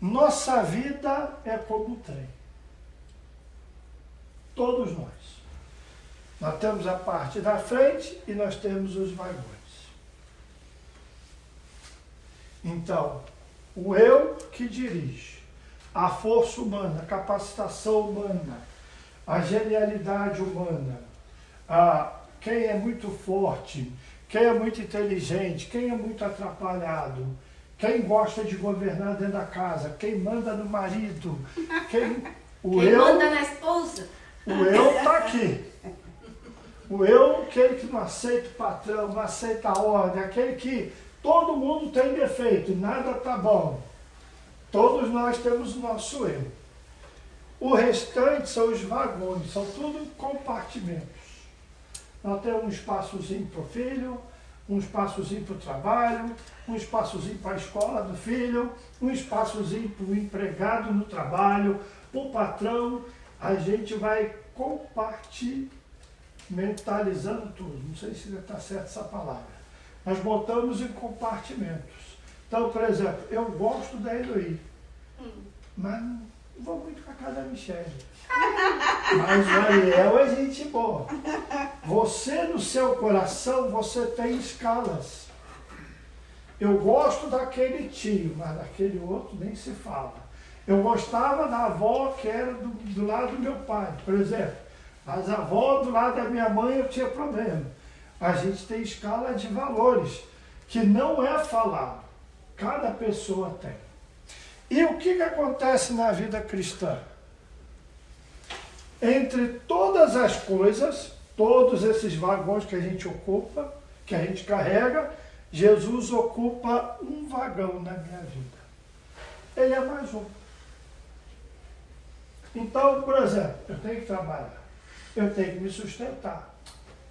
Nossa vida é como um trem. Todos nós. Nós temos a parte da frente e nós temos os vagões. Então, o eu que dirige, a força humana, a capacitação humana, a genialidade humana, quem é muito forte, quem é muito inteligente, quem é muito atrapalhado, quem gosta de governar dentro da casa, quem manda no marido, quem manda na esposa. O eu está aqui. O eu, aquele que não aceita o patrão, não aceita a ordem, aquele que todo mundo tem defeito, nada está bom. Todos nós temos o nosso eu. O restante são os vagões, são tudo compartimentos. Nós temos um espaçozinho para o filho, um espaçozinho para o trabalho, um espaçozinho para a escola do filho, um espaçozinho para o empregado no trabalho, para o patrão. A gente vai compartimentalizando tudo. Não sei se está certa essa palavra. Nós botamos em compartimentos. Então, por exemplo, eu gosto da Eloí, mas não vou muito com a casa da Michele. Mas o Ariel é gente boa. Você, no seu coração, você tem escalas. Eu gosto daquele tio, mas daquele outro nem se fala. Eu gostava da avó que era do lado do meu pai, por exemplo. Mas a avó do lado da minha mãe eu tinha problema. A gente tem escala de valores, que não é falado. Cada pessoa tem. E o que acontece na vida cristã? Entre todas as coisas, todos esses vagões que a gente ocupa, que a gente carrega, Jesus ocupa um vagão na minha vida. Ele é mais um. Então, por exemplo, eu tenho que trabalhar, eu tenho que me sustentar.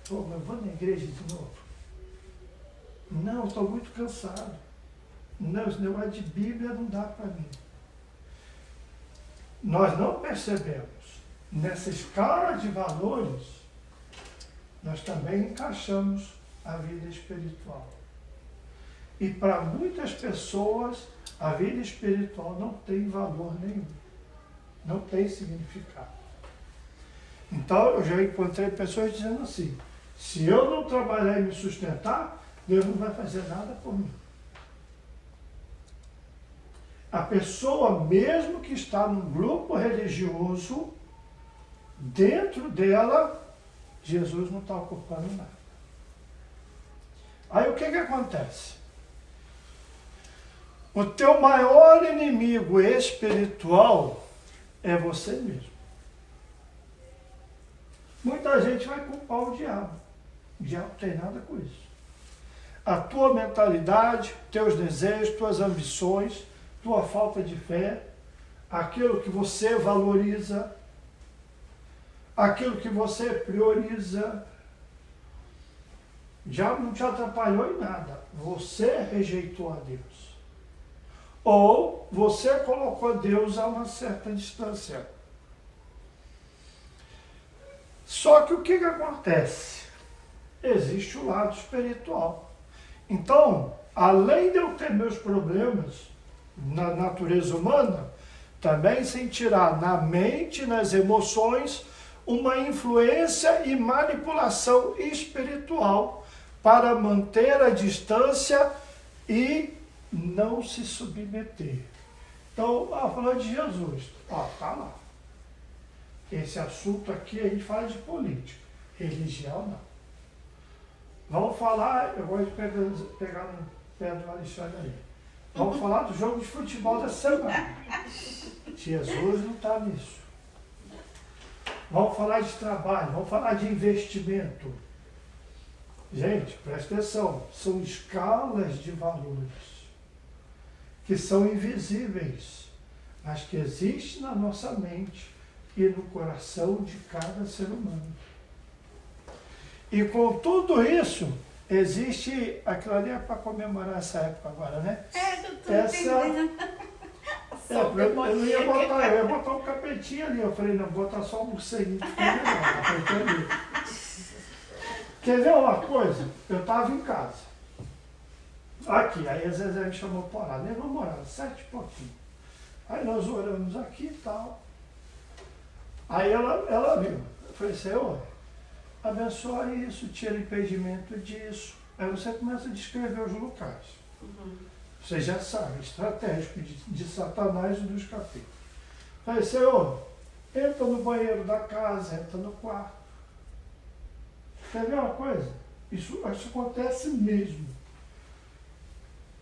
Pô, mas eu vou na igreja de novo? Não, estou muito cansado. Não, esse negócio de Bíblia não dá para mim. Nós não percebemos. Nessa escala de valores, nós também encaixamos a vida espiritual. E para muitas pessoas, a vida espiritual não tem valor nenhum. Não tem significado. Então, eu já encontrei pessoas dizendo assim, se eu não trabalhar e me sustentar, Deus não vai fazer nada por mim. A pessoa, mesmo que está num grupo religioso, dentro dela, Jesus não está ocupando nada. Aí o que acontece? O teu maior inimigo espiritual é você mesmo. Muita gente vai culpar o diabo. O diabo não tem nada com isso. A tua mentalidade, teus desejos, tuas ambições, tua falta de fé, aquilo que você valoriza, aquilo que você prioriza, o diabo não te atrapalhou em nada. Você rejeitou a Deus. Ou você colocou Deus a uma certa distância. Só que o que acontece? Existe o lado espiritual. Então, além de eu ter meus problemas na natureza humana, também sentirá na mente, nas emoções, uma influência e manipulação espiritual para manter a distância e não se submeter. Então, falando de Jesus, tá lá. Esse assunto aqui a gente fala de política, religião não. Vamos falar, eu gosto de pegar no pé do Alexandre aí. Vamos falar do jogo de futebol da semana. Jesus não está nisso. Vamos falar de trabalho, vamos falar de investimento. Gente, presta atenção, são escalas de valores que são invisíveis, mas que existem na nossa mente e no coração de cada ser humano. E com tudo isso, existe, aquilo ali é para comemorar essa época agora, né? Eu ia botar um capetinho ali, eu falei, não, vou botar só um morceguinho, ali. Quer ver uma coisa? Eu estava em casa. Aqui, aí a Zezé me chamou para lá, nem vamos morar, 7 e pouquinho. Aí nós oramos aqui e tal. Aí ela viu. Eu falei, Senhor, abençoa isso, tira impedimento disso. Aí você começa a descrever os locais. Você já sabe, estratégico de Satanás e dos capítulos. Falei, Senhor, entra no banheiro da casa, entra no quarto. Quer ver uma coisa? Isso acontece mesmo.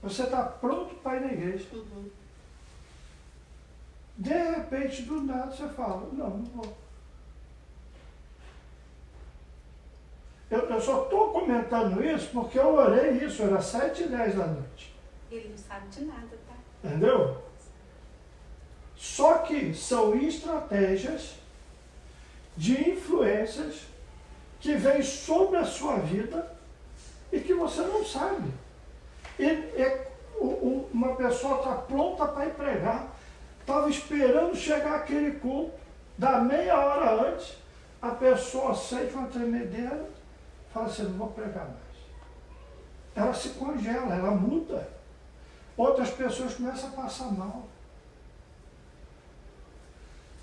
Você está pronto para ir na igreja. De repente, do nada, você fala, não vou. Eu só estou comentando isso porque eu orei isso, era 7h10 da noite. Ele não sabe de nada, tá? Entendeu? Só que são estratégias de influências que vêm sobre a sua vida e que você não sabe. Uma pessoa está pronta para ir pregar, estava esperando chegar aquele culto, da meia hora antes, a pessoa sente uma tremedeira, fala assim, não vou pregar mais. Ela se congela, ela muda. Outras pessoas começam a passar mal.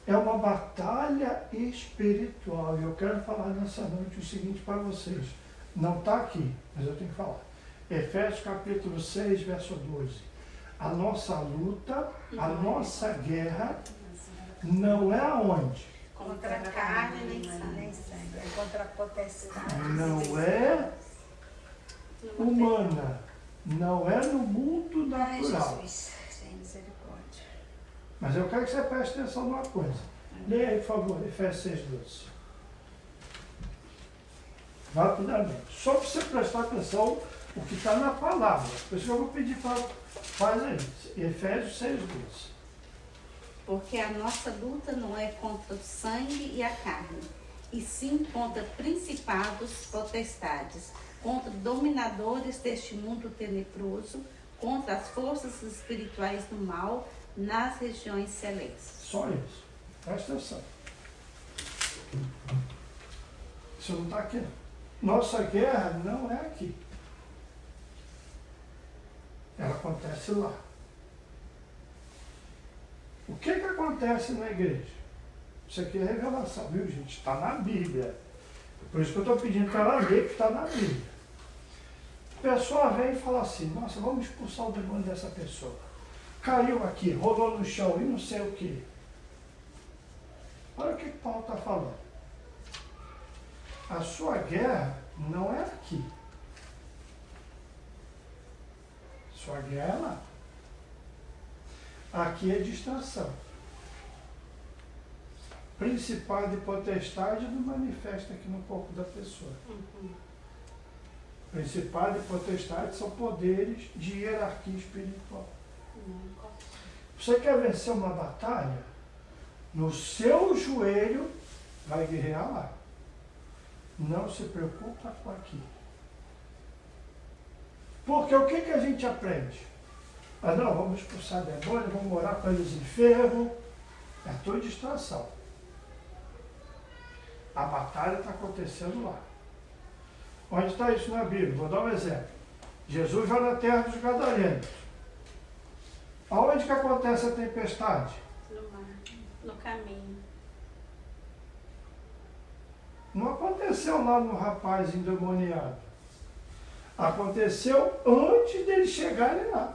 É uma batalha espiritual. E eu quero falar nessa noite o seguinte para vocês. Não está aqui, mas eu tenho que falar. Efésios capítulo 6, verso 12. A nossa luta, a nossa guerra não é aonde? Contra a carne nem sangue. É contra a potestade. Não é humana. Não é no mundo Ai, natural. Jesus, sem misericórdia. Mas eu quero que você preste atenção numa coisa. Leia aí, por favor, Efésios 6, 12. Rapidamente. Só para você prestar atenção o que está na palavra. Por isso que eu vou pedir para fazer isso. Efésios 6, 12. Porque a nossa luta não é contra o sangue e a carne, e sim contra principados, potestades, contra dominadores deste mundo tenebroso, contra as forças espirituais do mal nas regiões celestes. Só isso. Presta atenção. Isso não está aqui, não. Nossa guerra não é aqui. Ela acontece lá. O que acontece na igreja? Isso aqui é revelação, viu, gente? Está na Bíblia. Por isso que eu estou pedindo para ela ler, que está na Bíblia. A pessoa vem e fala assim, nossa, vamos expulsar o demônio dessa pessoa. Caiu aqui, rolou no chão e não sei o quê. Olha o que Paulo está falando. A sua guerra não é aqui. Sua guerra é lá. Aqui é distração. Principado e potestade não manifesta aqui no corpo da pessoa. Principado e potestade são poderes de hierarquia espiritual. Você quer vencer uma batalha? No seu joelho vai guerrear lá. Não se preocupa com aqui. Porque o que a gente aprende? Ah não, vamos expulsar demônio, vamos morar com eles em ferro. É tudo distração. A batalha está acontecendo lá. Onde está isso na Bíblia? Vou dar um exemplo. Jesus vai na terra dos Gadarenos. Aonde que acontece a tempestade? No caminho. Não aconteceu lá no rapaz endemoniado. Aconteceu antes deles chegarem lá.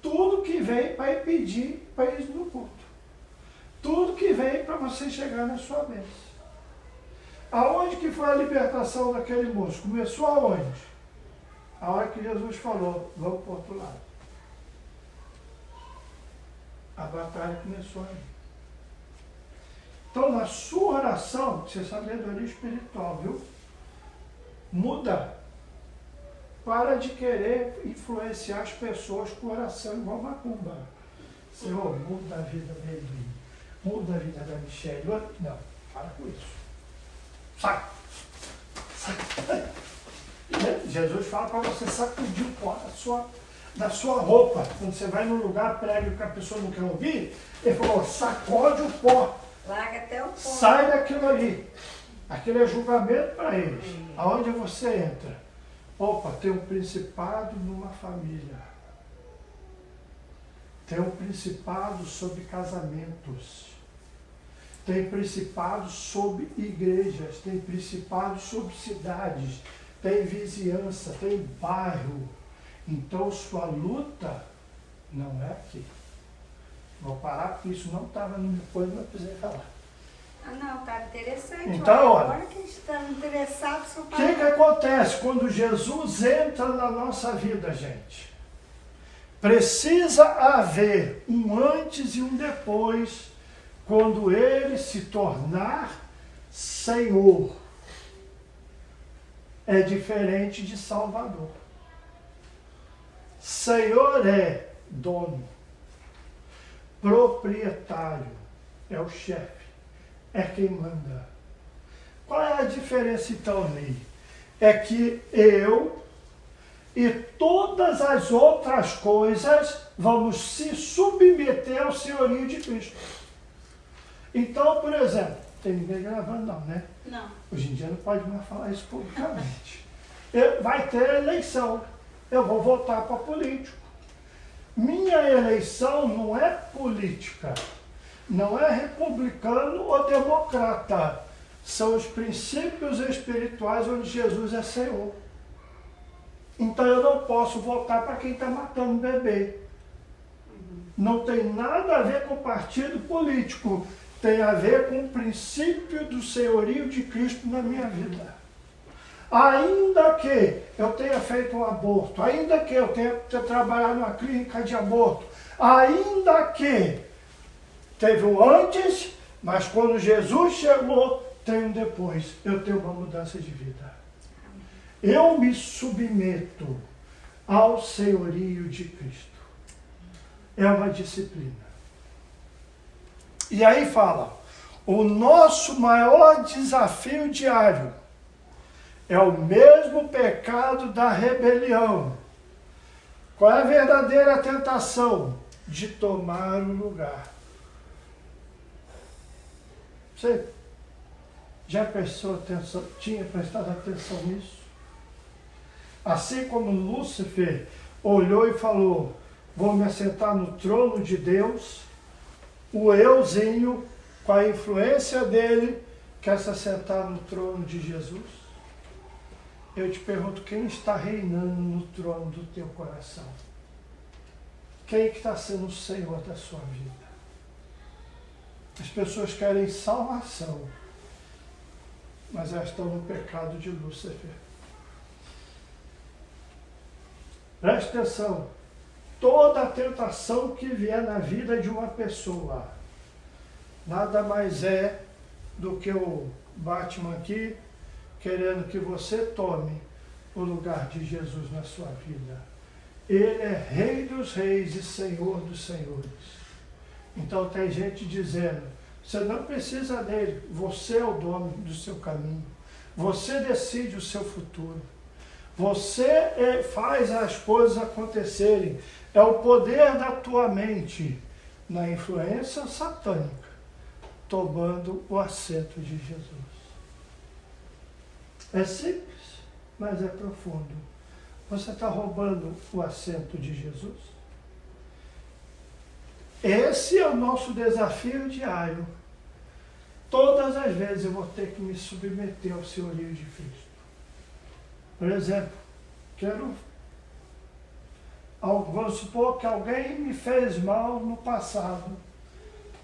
Tudo que vem para impedir para eles no culto. Tudo que vem para você chegar na sua vez. Aonde que foi a libertação daquele moço? Começou aonde? A hora que Jesus falou, vamos para o outro lado. A batalha começou aí. Então, na sua oração, isso é sabedoria espiritual, viu? Muda. Para de querer influenciar as pessoas com oração igual macumba. Senhor, muda a vida dele. Muda a vida da Michelle. Não, para com isso. Sai. Sai. Jesus fala para você sacudir o pó da sua roupa. Quando você vai num lugar, prega que a pessoa não quer ouvir, ele falou, sacode o pó. Larga até o pó. Sai daquilo ali. Aquilo é julgamento para eles. Aonde você entra? Opa, tem um principado numa família. tem um principado sobre casamentos, tem principado sobre igrejas, tem principado sobre cidades, tem vizinhança, tem bairro. Então sua luta não é aqui. Vou parar porque isso não estava no meu plano, mas precisei falar. Ah, não, tá interessante. Então, olha, agora que estamos interessados, só o que acontece quando Jesus entra na nossa vida, gente? Precisa haver um antes e um depois, quando ele se tornar Senhor. É diferente de Salvador. Senhor é dono, proprietário, é o chefe, é quem manda. Qual é a diferença então, Ney? É que eu e todas as outras coisas vamos se submeter ao senhorio de Cristo. Então, por exemplo, tem ninguém gravando não, né? Não. Hoje em dia não pode mais falar isso publicamente. Vai ter eleição. Eu vou votar para político. Minha eleição não é política. Não é republicano ou democrata. São os princípios espirituais onde Jesus é Senhor. Então eu não posso votar para quem está matando bebê. Não tem nada a ver com partido político. Tem a ver com o princípio do senhorio de Cristo na minha vida. Ainda que eu tenha feito um aborto, ainda que eu tenha trabalhado numa clínica de aborto, ainda que teve um antes, mas quando Jesus chegou, tem um depois. Eu tenho uma mudança de vida. Eu me submeto ao senhorio de Cristo. É uma disciplina. E aí fala, o nosso maior desafio diário é o mesmo pecado da rebelião. Qual é a verdadeira tentação? De tomar o lugar. Você já tinha prestado atenção nisso? Assim como Lúcifer olhou e falou, vou me assentar no trono de Deus, o euzinho, com a influência dele, quer se assentar no trono de Jesus? Eu te pergunto, quem está reinando no trono do teu coração? Quem que está sendo o Senhor da sua vida? As pessoas querem salvação, mas elas estão no pecado de Lúcifer. Preste atenção. Toda a tentação que vier na vida de uma pessoa, nada mais é do que o Batman aqui, querendo que você tome o lugar de Jesus na sua vida. Ele é Rei dos Reis e Senhor dos Senhores. Então tem gente dizendo, você não precisa dele, você é o dono do seu caminho, você decide o seu futuro, você faz as coisas acontecerem, é o poder da tua mente na influência satânica, tomando o assento de Jesus. É simples, mas é profundo. Você está roubando o assento de Jesus? Esse é o nosso desafio diário. Todas as vezes eu vou ter que me submeter ao senhorio de Cristo. Por exemplo, vamos supor que alguém me fez mal no passado.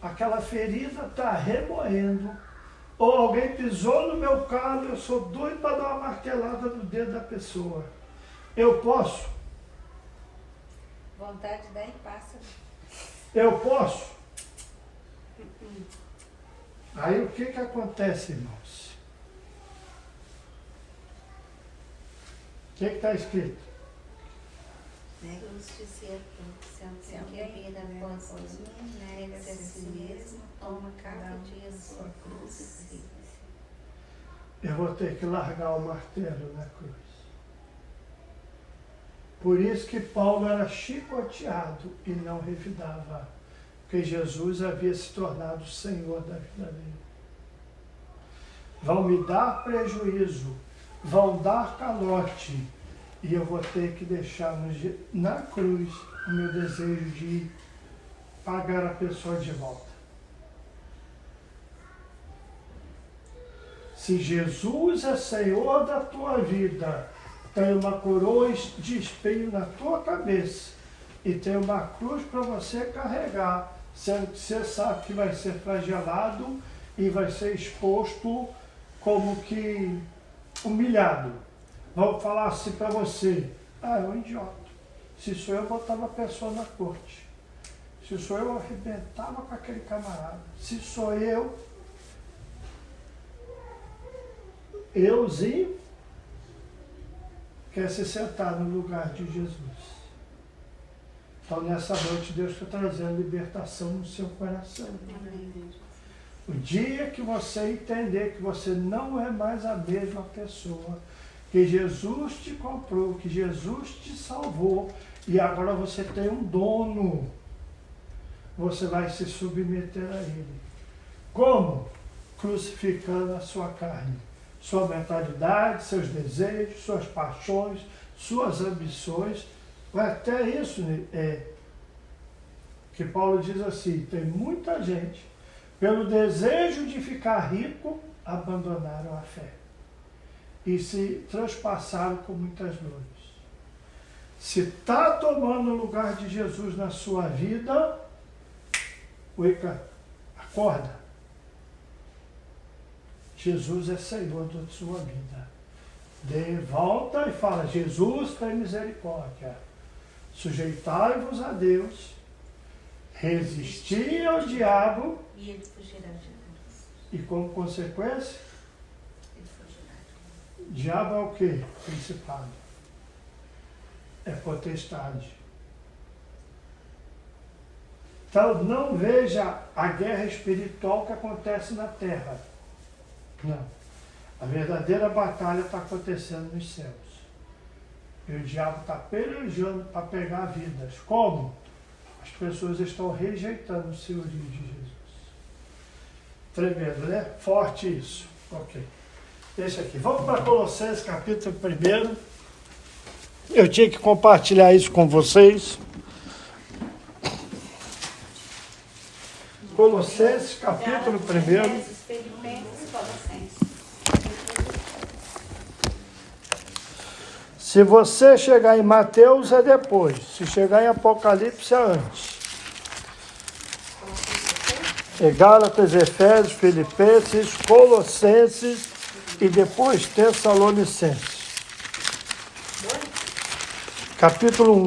Aquela ferida está remoendo. Ou alguém pisou no meu carro, eu sou doido para dar uma martelada no dedo da pessoa. Eu posso? Vontade de dar em pássaro. Eu posso? Aí o que acontece, irmãos? O que está escrito? Negue-nos dizer se alguém vir após mim, negue-se a si mesmo, toma cada dia sua cruz e siga. Eu vou ter que largar o martelo na cruz. Por isso que Paulo era chicoteado e não revidava, porque Jesus havia se tornado o Senhor da vida dele. Vão me dar prejuízo, vão dar calote, e eu vou ter que deixar na cruz o meu desejo de ir pagar a pessoa de volta. Se Jesus é Senhor da tua vida, tem uma coroa de espinho na tua cabeça e tem uma cruz para você carregar, sendo que você sabe que vai ser flagelado e vai ser exposto como que humilhado. Vão falar assim para você: ah, é um idiota. Se sou eu, botava a pessoa na corte. Se sou eu, arrebentava com aquele camarada. Se sou euzinho, quer se sentar no lugar de Jesus. Então, nessa noite, Deus está trazendo libertação no seu coração. O dia que você entender que você não é mais a mesma pessoa, que Jesus te comprou, que Jesus te salvou, e agora você tem um dono, você vai se submeter a Ele. Como? Crucificando a sua carne, sua mentalidade, seus desejos, suas paixões, suas ambições. Até isso, que Paulo diz assim, tem muita gente, pelo desejo de ficar rico, abandonaram a fé e se transpassaram com muitas dores. Se está tomando o lugar de Jesus na sua vida, acorda. Jesus é Senhor da sua vida. Volta e fala: Jesus, tem misericórdia. Sujeitai-vos a Deus, resisti ao diabo, E ele fugirá de nós. e como consequência, Ele fugirá de nós. diabo é o quê? Principado. É potestade. Então não veja a guerra espiritual que acontece na terra. Não. A verdadeira batalha está acontecendo nos céus. E o diabo está pelejando para pegar vidas. Como? As pessoas estão rejeitando o senhorio de Jesus. Tremendo, né? Forte isso. Ok. Deixa aqui. Vamos para Colossenses capítulo 1. Eu tinha que compartilhar isso com vocês. Colossenses capítulo 1. Efésios, Filipenses, Colossenses. Se você chegar em Mateus, é depois. Se chegar em Apocalipse, é antes. É Gálatas, Efésios, Filipenses, Colossenses e depois Tessalonicenses. Capítulo 1.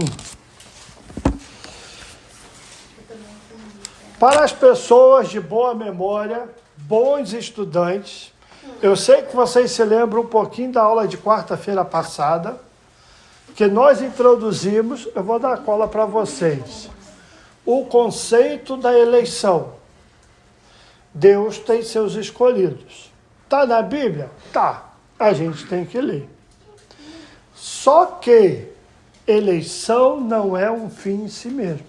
Para as pessoas de boa memória, bons estudantes, eu sei que vocês se lembram um pouquinho da aula de quarta-feira passada, que nós introduzimos, eu vou dar a cola para vocês, o conceito da eleição. Deus tem seus escolhidos. Está na Bíblia? Tá. A gente tem que ler. Só que eleição não é um fim em si mesmo.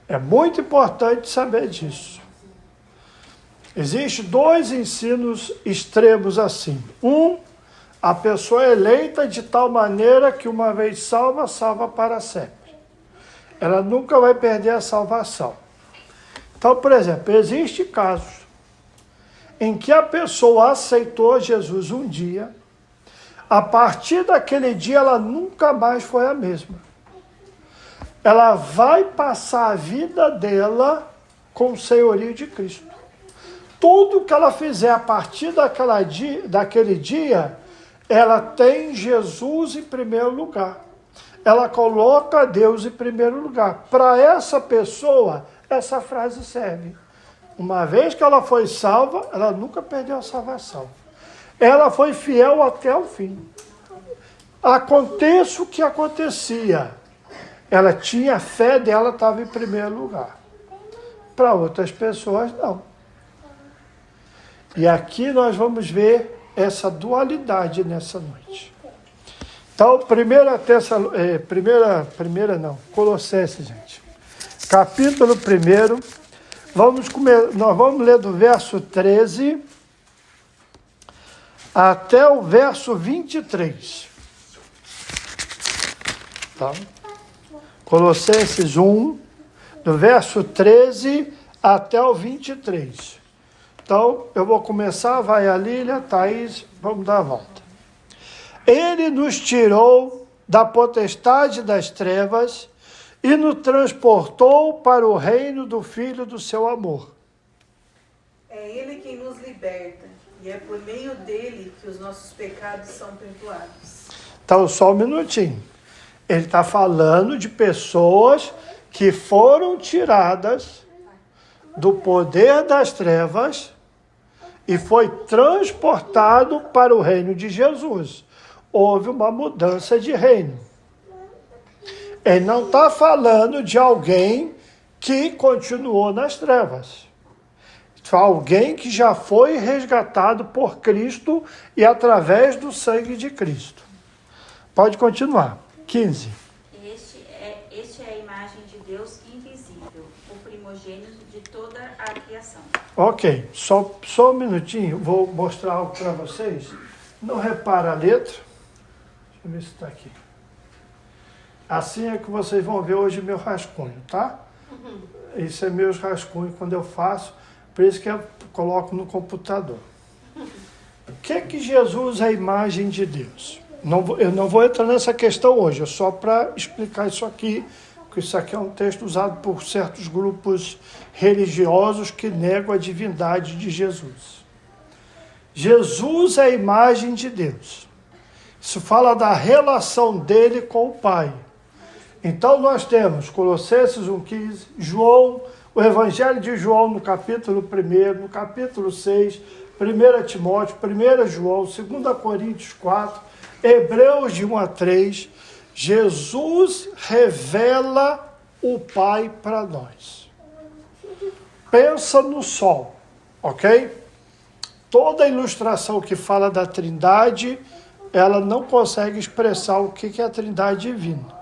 É muito importante saber disso. Existem dois ensinos extremos assim. A pessoa é eleita de tal maneira que uma vez salva, salva para sempre. Ela nunca vai perder a salvação. Então, por exemplo, existem casos em que a pessoa aceitou Jesus um dia, a partir daquele dia ela nunca mais foi a mesma. Ela vai passar a vida dela com o senhorio de Cristo. Tudo que ela fizer a partir daquele dia, ela tem Jesus em primeiro lugar. Ela coloca Deus em primeiro lugar. Para essa pessoa, essa frase serve. Uma vez que ela foi salva, ela nunca perdeu a salvação. Ela foi fiel até o fim. Aconteça o que acontecia, ela tinha a fé dela, estava em primeiro lugar. Para outras pessoas, não. E aqui nós vamos ver essa dualidade nessa noite. Então, Colossenses, gente. Capítulo 1, nós vamos ler do verso 13 até o verso 23. Tá? Colossenses 1, do verso 13 até o 23. Então, eu vou começar, vai a Lília, Thaís, vamos dar a volta. Ele nos tirou da potestade das trevas e nos transportou para o reino do Filho do seu amor. É Ele quem nos liberta, e é por meio dele que os nossos pecados são perdoados. Então, só um minutinho. Ele está falando de pessoas que foram tiradas do poder das trevas e foi transportado para o reino de Jesus. Houve uma mudança de reino. Ele não está falando de alguém que continuou nas trevas. Alguém que já foi resgatado por Cristo e através do sangue de Cristo. Pode continuar. 15. Este é a imagem de Deus invisível, o primogênito de toda a criação. Ok, só um minutinho, vou mostrar algo para vocês. Não repara a letra. Deixa eu ver se está aqui. Assim é que vocês vão ver hoje meu rascunho, tá? Isso é meus rascunhos quando eu faço, por isso que eu coloco no computador. O que Jesus é a imagem de Deus? Eu não vou entrar nessa questão hoje, é só para explicar isso aqui, porque isso aqui é um texto usado por certos grupos religiosos que negam a divindade de Jesus. Jesus é a imagem de Deus. Isso fala da relação dele com o Pai. Então nós temos Colossenses 1,15, João, o Evangelho de João no capítulo 1, no capítulo 6, 1 Timóteo, 1 João, 2 Coríntios 4, Hebreus de 1 a 3, Jesus revela o Pai para nós. Pensa no sol, ok? Toda ilustração que fala da Trindade, ela não consegue expressar o que é a Trindade divina.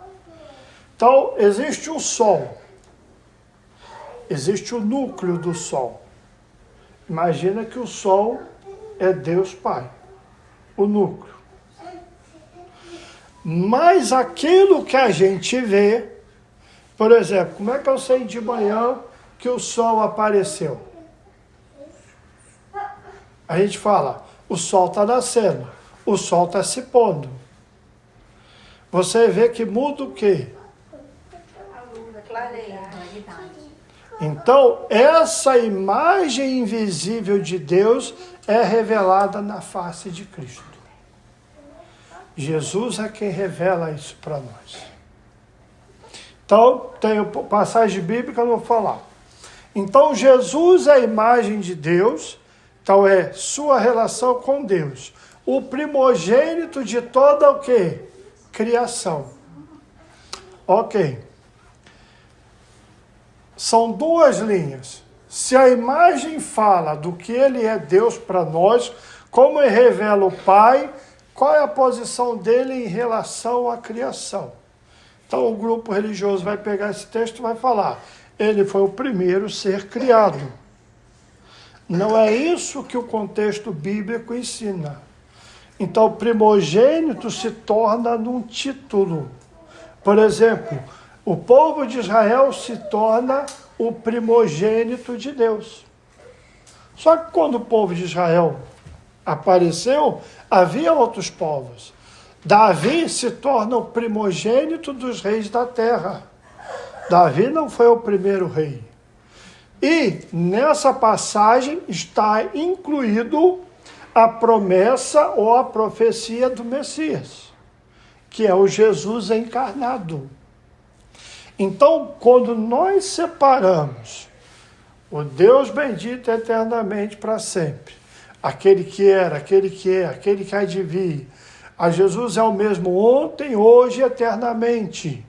Então, existe o sol, existe o núcleo do sol. Imagina que o sol é Deus Pai, o núcleo. Mas aquilo que a gente vê, por exemplo, como é que eu sei de manhã que o sol apareceu? A gente fala, o sol está nascendo, o sol está se pondo. Você vê que muda o quê? Clareia. Então, essa imagem invisível de Deus é revelada na face de Cristo. Jesus é quem revela isso para nós. Então, tem passagem bíblica, eu vou falar. Então, Jesus é a imagem de Deus, então é sua relação com Deus. O primogênito de toda o quê? Criação. Ok. São duas linhas. Se a imagem fala do que ele é Deus para nós, como ele revela o Pai, qual é a posição dele em relação à criação? Então o grupo religioso vai pegar esse texto e vai falar, ele foi o primeiro ser criado. Não é isso que o contexto bíblico ensina. Então o primogênito se torna num título. Por exemplo, o povo de Israel se torna o primogênito de Deus. Só que quando o povo de Israel apareceu, havia outros povos. Davi se torna o primogênito dos reis da terra. Davi não foi o primeiro rei. E nessa passagem está incluído a promessa ou a profecia do Messias, que é o Jesus encarnado. Então, quando nós separamos o Deus bendito eternamente para sempre, aquele que era, aquele que é, aquele que há de vir, a Jesus é o mesmo ontem, hoje e eternamente.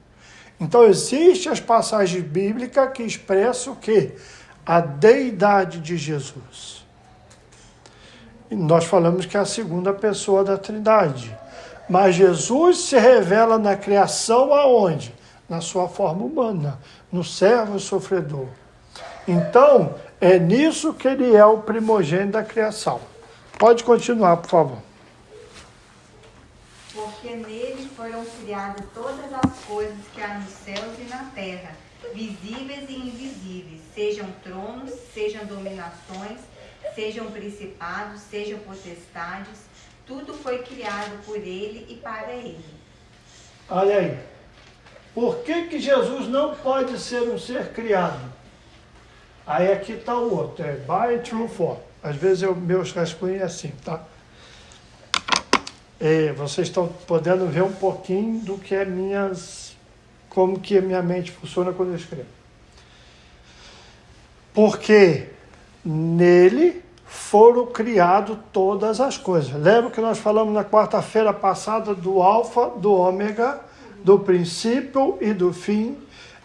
Então, existem as passagens bíblicas que expressam o quê? A deidade de Jesus. E nós falamos que é a segunda pessoa da Trindade. Mas Jesus se revela na criação aonde? Na sua forma humana, no servo sofredor. Então, é nisso que ele é o primogênito da criação. Pode continuar, por favor. Porque porque nele foram criadas todas as coisas que há nos céus e na terra, visíveis e invisíveis, sejam tronos, sejam dominações, sejam principados, sejam potestades, tudo foi criado por ele e para ele. Olha aí. Por que Jesus não pode ser um ser criado? Aí aqui está o outro, é by true for. Às vezes meus rascunhos é assim, tá? Vocês estão podendo ver um pouquinho do que é como que a minha mente funciona quando eu escrevo. Porque nele foram criadas todas as coisas. Lembra que nós falamos na quarta-feira passada do alfa, do ômega, do princípio e do fim.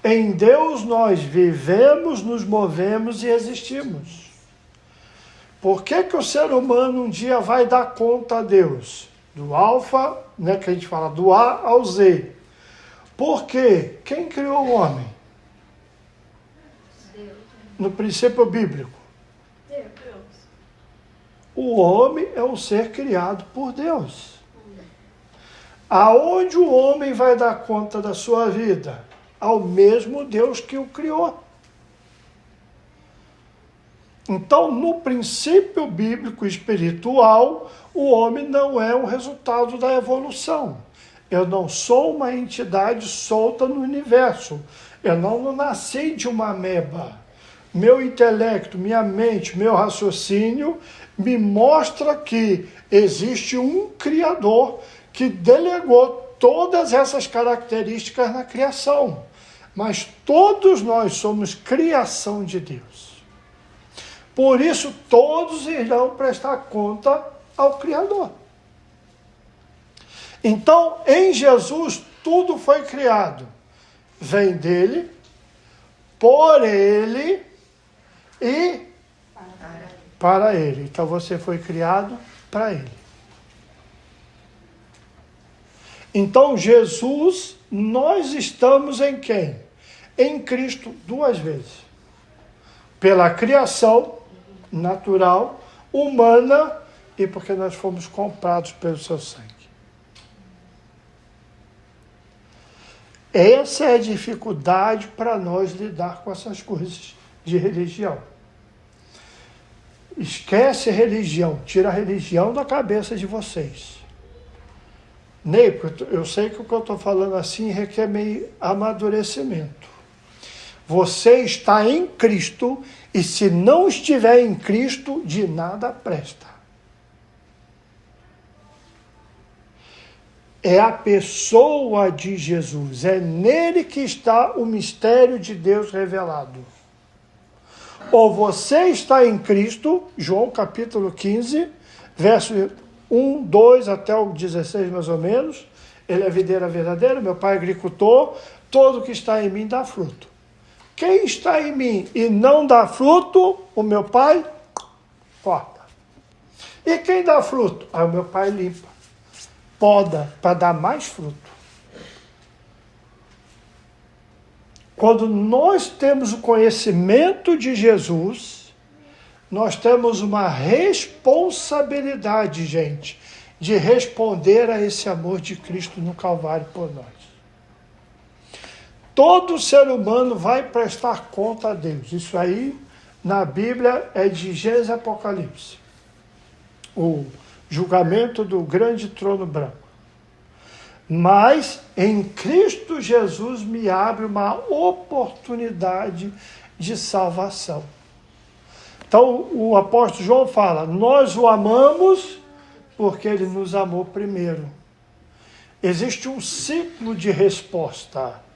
Em Deus nós vivemos, nos movemos e existimos. Por que o ser humano um dia vai dar conta a Deus? Do alfa, né, que a gente fala, do A ao Z. Por quê? Quem criou o homem? Deus. No princípio bíblico. Deus. O homem é um ser criado por Deus. Aonde o homem vai dar conta da sua vida? Ao mesmo Deus que o criou. Então, no princípio bíblico espiritual, o homem não é o resultado da evolução. Eu não sou uma entidade solta no universo. Eu não nasci de uma ameba. Meu intelecto, minha mente, meu raciocínio me mostra que existe um Criador que delegou todas essas características na criação. Mas todos nós somos criação de Deus. Por isso, todos irão prestar conta ao Criador. Então, em Jesus, tudo foi criado. Vem dele, por ele e para ele. Então, você foi criado para ele. Então, Jesus, nós estamos em quem? Em Cristo duas vezes. Pela criação natural, humana e porque nós fomos comprados pelo seu sangue. Essa é a dificuldade para nós lidar com essas coisas de religião. Esquece religião, tira a religião da cabeça de vocês. Ney, porque eu sei que o que eu estou falando assim requer meio amadurecimento. Você está em Cristo e se não estiver em Cristo, de nada presta. É a pessoa de Jesus, é nele que está o mistério de Deus revelado. Ou você está em Cristo, João capítulo 15, verso 1, 2 até o 16 mais ou menos, ele é videira verdadeira, meu pai é agricultor, todo que está em mim dá fruto. Quem está em mim e não dá fruto, o meu pai corta. E quem dá fruto? Aí o meu pai limpa, poda para dar mais fruto. Quando nós temos o conhecimento de Jesus, nós temos uma responsabilidade, gente, de responder a esse amor de Cristo no Calvário por nós. Todo ser humano vai prestar conta a Deus. Isso aí, na Bíblia, é de Gênesis e Apocalipse. O julgamento do grande trono branco. Mas, em Cristo Jesus, me abre uma oportunidade de salvação. Então, o apóstolo João fala, nós o amamos porque ele nos amou primeiro. Existe um ciclo de resposta.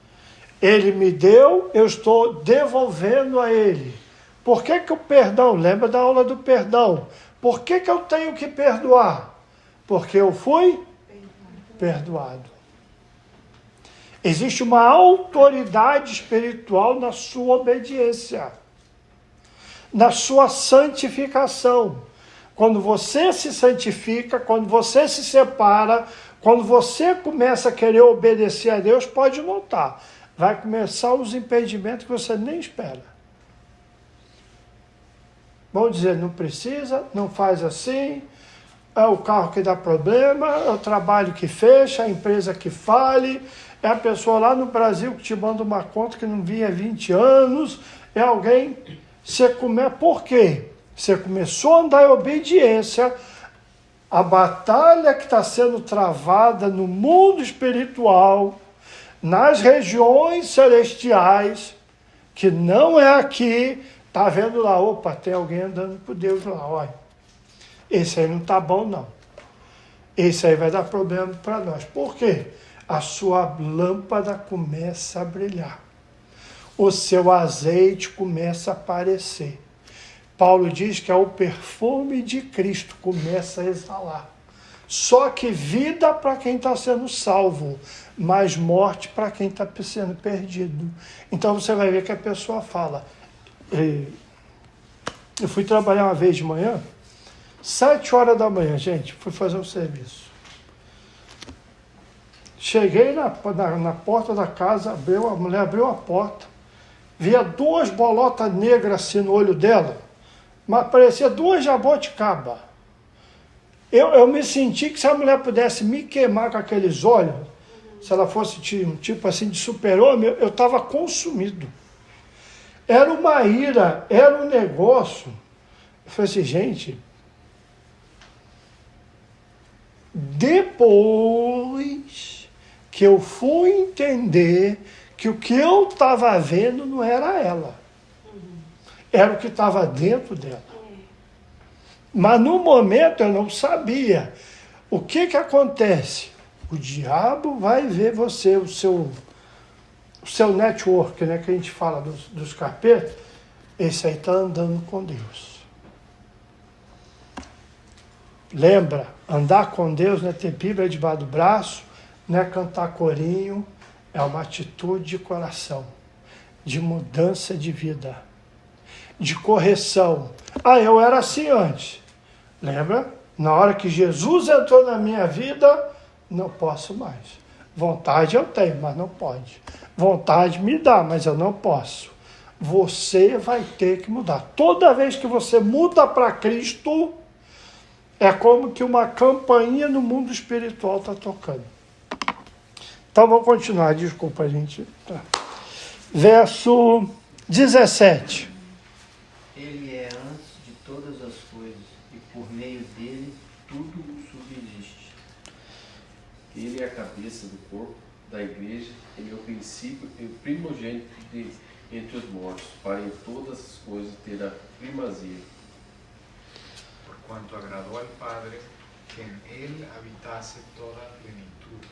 Ele me deu, eu estou devolvendo a ele. Por que o perdão? Lembra da aula do perdão. Por que eu tenho que perdoar? Porque eu fui perdoado. Existe uma autoridade espiritual na sua obediência, na sua santificação. Quando você se santifica, quando você se separa, quando você começa a querer obedecer a Deus, pode notar, vai começar os impedimentos que você nem espera. Vão dizer, não precisa, não faz assim, é o carro que dá problema, é o trabalho que fecha, a empresa que fale, é a pessoa lá no Brasil que te manda uma conta que não vinha há 20 anos, é alguém... Por quê? Você começou a andar em obediência, a batalha que está sendo travada no mundo espiritual, nas regiões celestiais, que não é aqui, está vendo lá, opa, tem alguém andando por Deus lá, olha. Esse aí não está bom, não. Esse aí vai dar problema para nós. Por quê? A sua lâmpada começa a brilhar. O seu azeite começa a aparecer. Paulo diz que é o perfume de Cristo começa a exalar. Só que vida para quem está sendo salvo, mas morte para quem está sendo perdido. Então você vai ver que a pessoa fala. Eu fui trabalhar uma vez de manhã, 7 horas da manhã, gente, fui fazer um serviço. Cheguei na porta da casa, a mulher abriu a porta, via 2 bolotas negras assim no olho dela, mas parecia 2 jaboticaba. Eu me senti que se a mulher pudesse me queimar com aqueles olhos, se ela fosse tipo assim de super-homem, eu estava consumido. Era uma ira, era um negócio. Eu falei assim, gente, depois que eu fui entender que o que eu estava vendo não era ela, era o que estava dentro dela. Mas no momento eu não sabia. O que acontece? O diabo vai ver você, o seu network, né, que a gente fala dos capetas, esse aí está andando com Deus. Lembra, andar com Deus não é ter Bíblia debaixo do braço, não é cantar corinho, é uma atitude de coração, de mudança de vida, de correção. Eu era assim antes. Lembra? Na hora que Jesus entrou na minha vida, não posso mais. Vontade eu tenho, mas não pode. Vontade me dá, mas eu não posso. Você vai ter que mudar. Toda vez que você muda para Cristo, é como que uma campainha no mundo espiritual está tocando. Então vamos continuar, desculpa, gente. Tá. Verso 17. Ele é antes de todas as coisas, e por meio dele tudo subsiste. Ele é a cabeça do corpo, da igreja, ele é o princípio e o primogênito entre os mortos, para em todas as coisas ter a primazia. Porquanto agradou al Padre que en él habitase toda a plenitude.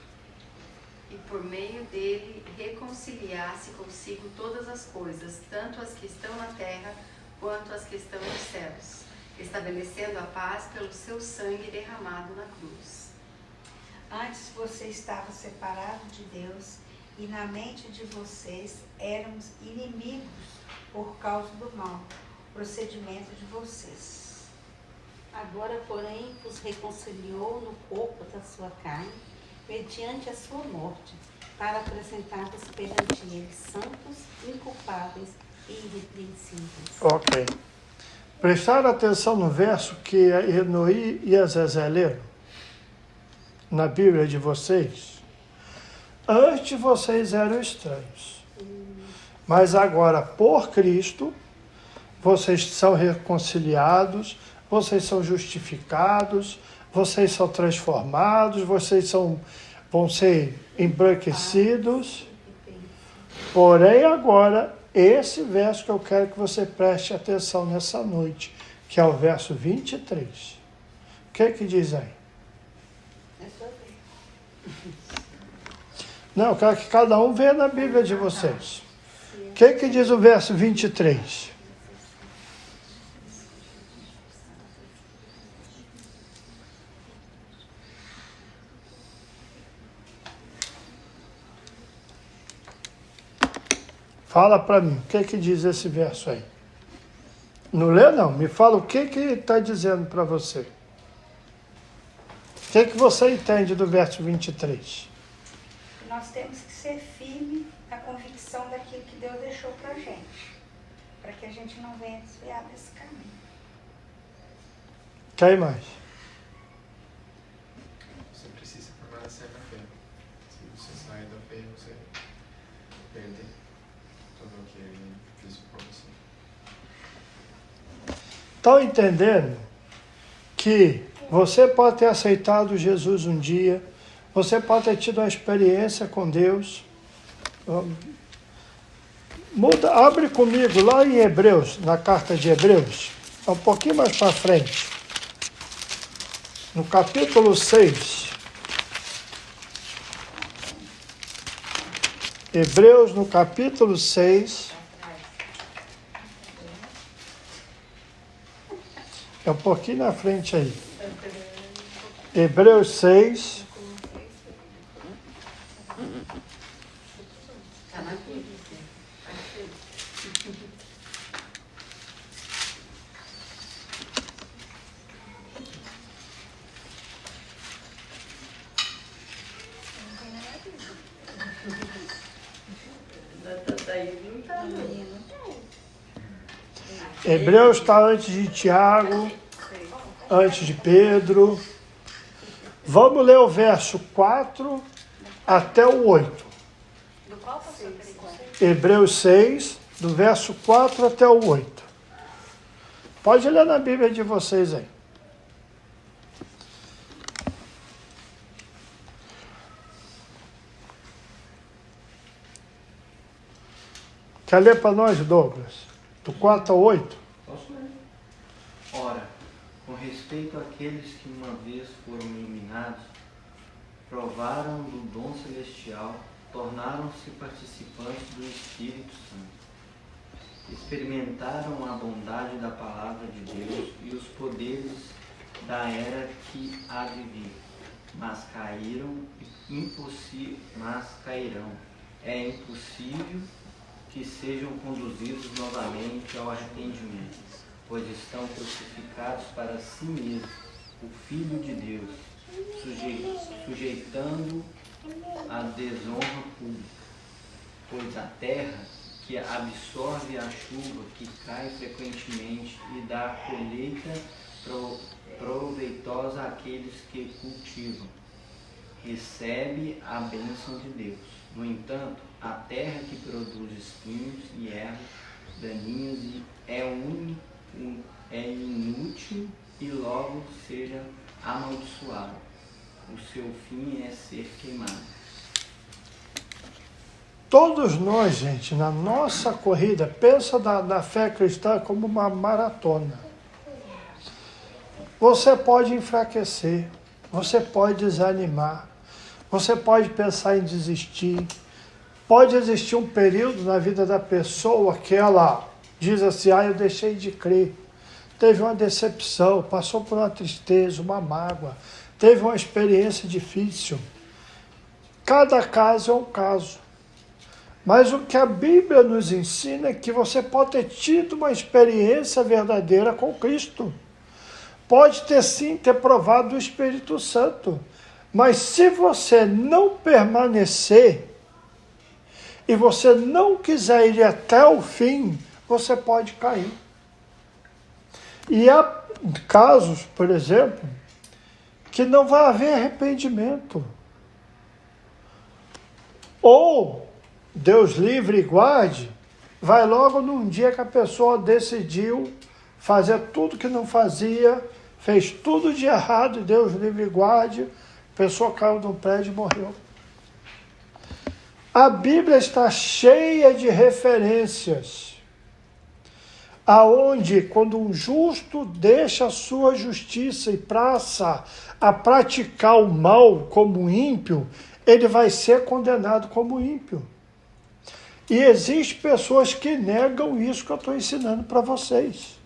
E por meio dele reconciliasse consigo todas as coisas, tanto as que estão na terra quanto as que estão nos céus, estabelecendo a paz pelo seu sangue derramado na cruz. Antes você estava separado de Deus e na mente de vocês éramos inimigos por causa do mau procedimento de vocês. Agora, porém, vos reconciliou no corpo da sua carne, mediante a sua morte, para apresentar-vos perante ele santos, inculpáveis e irrepreensíveis. Ok. Prestaram atenção no verso que Enoí e Azazé leram? Na Bíblia de vocês? Antes vocês eram estranhos. Mas agora, por Cristo, vocês são reconciliados, vocês são justificados, vocês são transformados, vão ser embranquecidos. Porém, agora, esse verso que eu quero que você preste atenção nessa noite, que é o verso 23. O que diz aí? Não, eu quero que cada um veja na Bíblia de vocês. O que diz o verso 23? Fala para mim, o que diz esse verso aí? Não lê não, me fala o que está dizendo para você. O que você entende do verso 23? Nós temos que ser firmes na convicção daquilo que Deus deixou para a gente, para que a gente não venha desviar desse caminho. Quem mais? permanecer na fé. Se você sai da fé, você perde tudo o que ele fez por você. Estão entendendo que você pode ter aceitado Jesus um dia, você pode ter tido uma experiência com Deus. Abre comigo lá em Hebreus, na carta de Hebreus, um pouquinho mais para frente, no capítulo 6. Hebreus, no capítulo 6. É um pouquinho na frente aí. Hebreus 6. Hebreus está antes de Tiago, antes de Pedro. Vamos ler o verso 4 até o 8. Hebreus 6, do verso 4 até o 8. Pode ler na Bíblia de vocês aí. Quer ler para nós, Douglas? Do 4 ao 8? Posso ler. Ora, com respeito àqueles que uma vez foram iluminados, provaram do dom celestial, tornaram-se participantes do Espírito Santo. Experimentaram a bondade da palavra de Deus e os poderes da era que há de vir, mas cairão. É impossível que sejam conduzidos novamente ao arrependimento, pois estão crucificados para si mesmos, o Filho de Deus, sujeitando a desonra pública, pois a terra que absorve a chuva que cai frequentemente e dá colheita proveitosa àqueles que cultivam, recebe a bênção de Deus. No entanto, a terra que produz espinhos e ervas daninhas é inútil e logo seja amaldiçoada. O seu fim é ser queimado. Todos nós, gente, na nossa corrida, pensa da fé cristã como uma maratona. Você pode enfraquecer, você pode desanimar, você pode pensar em desistir. Pode existir um período na vida da pessoa que ela diz assim, eu deixei de crer. Teve uma decepção, passou por uma tristeza, uma mágoa, teve uma experiência difícil. Cada caso é um caso. Mas o que a Bíblia nos ensina é que você pode ter tido uma experiência verdadeira com Cristo. Pode ter sim ter provado o Espírito Santo. Mas se você não permanecer e você não quiser ir até o fim, você pode cair. E há casos, por exemplo, que não vai haver arrependimento. Ou, Deus livre e guarde, vai logo num dia que a pessoa decidiu fazer tudo que não fazia, fez tudo de errado, e Deus livre e guarde, a pessoa caiu no prédio e morreu. A Bíblia está cheia de referências, aonde quando um justo deixa a sua justiça e passa a praticar o mal como ímpio, ele vai ser condenado como ímpio. E existem pessoas que negam isso que eu estou ensinando para vocês.